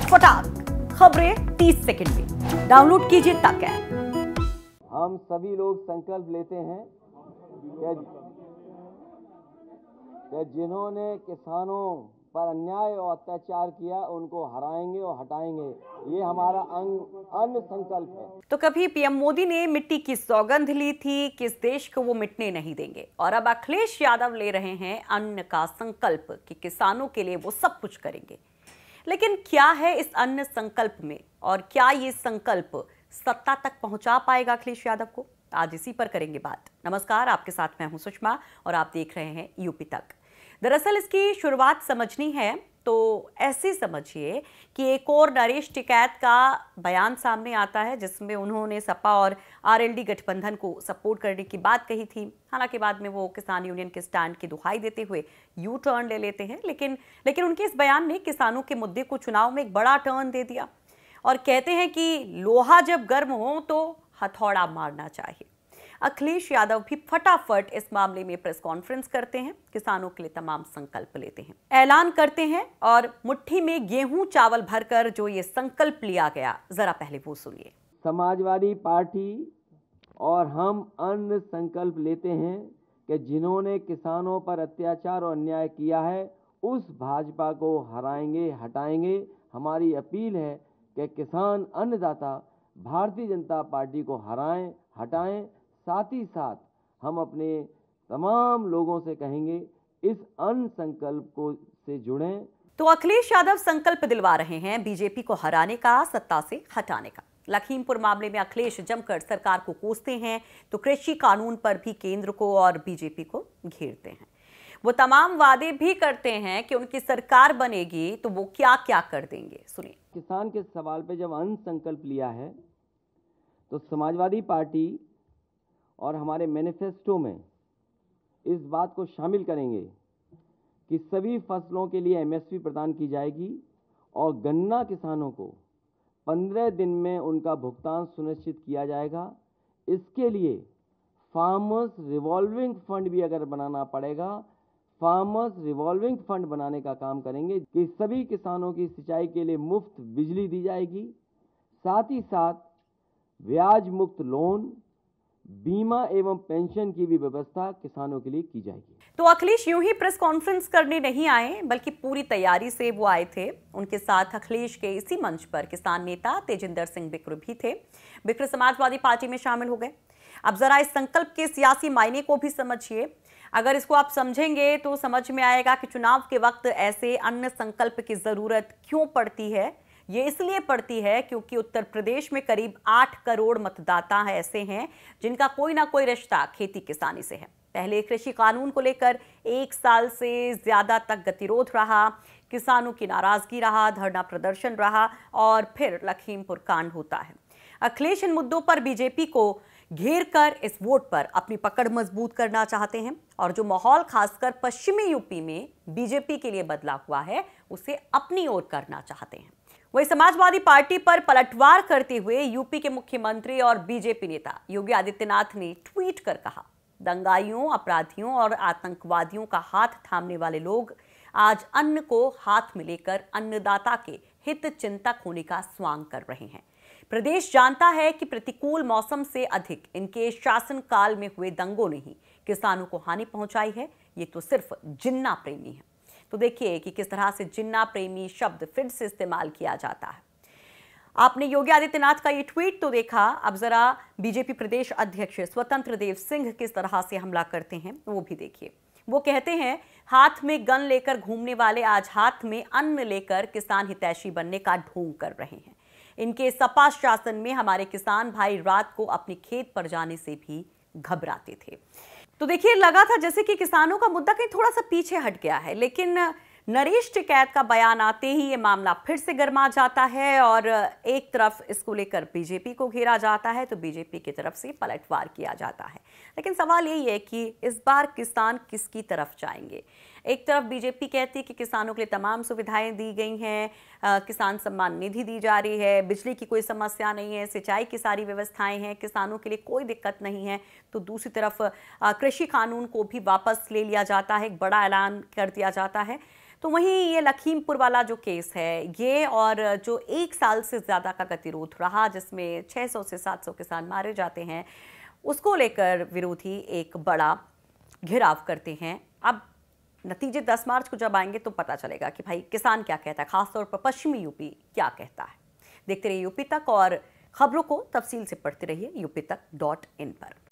फटाक खबरें 30 सेकंड में। डाउनलोड कीजिए तक ऐप। हम सभी लोग संकल्प लेते हैं कि जिन्होंने किसानों पर अन्याय और अत्याचार किया उनको हराएंगे और हटाएंगे। ये हमारा अन्य संकल्प है। तो कभी पीएम मोदी ने मिट्टी की सौगंध ली थी कि इस देश को वो मिटने नहीं देंगे, और अब अखिलेश यादव ले रहे हैं अन्न का संकल्प कि किसानों के लिए वो सब कुछ करेंगे। लेकिन क्या है इस अन्न संकल्प में, और क्या ये संकल्प सत्ता तक पहुंचा पाएगा अखिलेश यादव को? आज इसी पर करेंगे बात। नमस्कार, आपके साथ मैं हूं सुषमा और आप देख रहे हैं यूपी तक। दरअसल इसकी शुरुआत समझनी है तो ऐसे समझिए कि एक और नरेश टिकैत का बयान सामने आता है जिसमें उन्होंने सपा और आरएलडी गठबंधन को सपोर्ट करने की बात कही थी। हालांकि बाद में वो किसान यूनियन के स्टैंड की दुहाई देते हुए यू टर्न ले लेते हैं, लेकिन उनके इस बयान ने किसानों के मुद्दे को चुनाव में एक बड़ा टर्न दे दिया और कहते हैं कि लोहा जब गर्म हो तो हथौड़ा मारना चाहिए। अखिलेश यादव भी फटाफट इस मामले में प्रेस कॉन्फ्रेंस करते हैं, किसानों के लिए तमाम संकल्प लेते हैं, ऐलान करते हैं और मुट्ठी में गेहूं चावल भरकर जो ये संकल्प लिया गया, जरा पहले वो सुनिए। समाजवादी पार्टी और हम अन्य संकल्प लेते हैं कि जिन्होंने किसानों पर अत्याचार और अन्याय किया है उस भाजपा को हराएंगे, हटाएंगे। हमारी अपील है कि किसान अन्नदाता भारतीय जनता पार्टी को हराएं, हटाएं। साथ ही साथ हम अपने तमाम लोगों से कहेंगे इस अन्न संकल्प को से जुड़ें। तो अखिलेश यादव संकल्प दिलवा रहे हैं बीजेपी को हराने का, सत्ता से हटाने का। लखीमपुर मामले में अखिलेश जमकर सरकार को कोसते हैं तो कृषि कानून पर भी केंद्र को और बीजेपी को घेरते हैं। वो तमाम वादे भी करते हैं कि उनकी सरकार बनेगी तो वो क्या क्या कर देंगे, सुनिए। किसान के सवाल पे जब अन्न संकल्प लिया है तो समाजवादी पार्टी और हमारे मैनिफेस्टो में इस बात को शामिल करेंगे कि सभी फसलों के लिए एमएसपी प्रदान की जाएगी और गन्ना किसानों को 15 दिन में उनका भुगतान सुनिश्चित किया जाएगा। इसके लिए फार्मर्स रिवॉल्विंग फंड भी अगर बनाना पड़ेगा, फार्मर्स रिवॉल्विंग फंड बनाने का काम करेंगे कि सभी किसानों की सिंचाई के लिए मुफ्त बिजली दी जाएगी। साथ ही साथ ब्याज मुक्त लोन, बीमा एवं पेंशन की भी व्यवस्था किसानों के लिए की जाएगी। तो अखिलेश यूं ही प्रेस कॉन्फ्रेंस करने नहीं आए, बल्कि पूरी तैयारी से वो आए थे। उनके साथ अखिलेश के इसी मंच पर किसान नेता तेजिंदर सिंह बिक्र भी थे। बिक्र समाजवादी पार्टी में शामिल हो गए। अब जरा इस संकल्प के सियासी मायने को भी समझिए। अगर इसको आप समझेंगे तो समझ में आएगा कि चुनाव के वक्त ऐसे अन्य संकल्प की जरूरत क्यों पड़ती है। ये इसलिए पड़ती है क्योंकि उत्तर प्रदेश में करीब 8 करोड़ मतदाता ऐसे हैं जिनका कोई ना कोई रिश्ता खेती किसानी से है। पहले कृषि कानून को लेकर 1 साल से ज्यादा तक गतिरोध रहा, किसानों की नाराजगी रहा, धरना प्रदर्शन रहा और फिर लखीमपुर कांड होता है। अखिलेश इन मुद्दों पर बीजेपी को घेर कर इस वोट पर अपनी पकड़ मजबूत करना चाहते हैं और जो माहौल खासकर पश्चिमी यूपी में बीजेपी के लिए बदला हुआ है उसे अपनी ओर करना चाहते हैं। वही समाजवादी पार्टी पर पलटवार करते हुए यूपी के मुख्यमंत्री और बीजेपी नेता योगी आदित्यनाथ ने ट्वीट कर कहा, दंगाइयों, अपराधियों और आतंकवादियों का हाथ थामने वाले लोग आज अन्न को हाथ में लेकर अन्नदाता के हित चिंतक होने का स्वांग कर रहे हैं। प्रदेश जानता है कि प्रतिकूल मौसम से अधिक इनके शासनकाल में हुए दंगों ने ही किसानों को हानि पहुंचाई है। ये तो सिर्फ जिन्ना प्रेमी है। तो देखिए कि किस तरह से जिन्ना प्रेमी शब्द फिर से इस्तेमाल किया जाता है। आपने योगी आदित्यनाथ का ये ट्वीट तो देखा, अब जरा बीजेपी प्रदेश अध्यक्ष स्वतंत्र देव सिंह किस तरह से हमला करते हैं वो भी देखिए। वो कहते हैं, हाथ में गन लेकर घूमने वाले आज हाथ में अन्न लेकर किसान हितैषी बनने का ढोंग कर रहे हैं। इनके सपा शासन में हमारे किसान भाई रात को अपने खेत पर जाने से भी घबराते थे। तो देखिए, लगा था जैसे कि किसानों का मुद्दा कहीं थोड़ा सा पीछे हट गया है, लेकिन नरेश टिकैत का बयान आते ही ये मामला फिर से गर्मा जाता है और एक तरफ इसको लेकर बीजेपी को घेरा जाता है तो बीजेपी की तरफ से पलटवार किया जाता है। लेकिन सवाल यही है कि इस बार किसान किसकी तरफ जाएंगे। एक तरफ बीजेपी कहती है कि किसानों के लिए तमाम सुविधाएं दी गई हैं, किसान सम्मान निधि दी जा रही है, बिजली की कोई समस्या नहीं है, सिंचाई की सारी व्यवस्थाएं हैं, किसानों के लिए कोई दिक्कत नहीं है। तो दूसरी तरफ कृषि कानून को भी वापस ले लिया जाता है, एक बड़ा ऐलान कर दिया जाता है। तो वहीं ये लखीमपुर वाला जो केस है ये, और जो 1 साल से ज़्यादा का गतिरोध रहा जिसमें 600 से 700 किसान मारे जाते हैं, उसको लेकर विरोधी एक बड़ा घेराव करते हैं। अब नतीजे 10 मार्च को जब आएंगे तो पता चलेगा कि भाई किसान क्या कहता है, खासतौर पर पश्चिमी यूपी क्या कहता है। देखते रहिए यूपी तक और खबरों को तफसील से पढ़ते रहिए यूपी तक.in पर।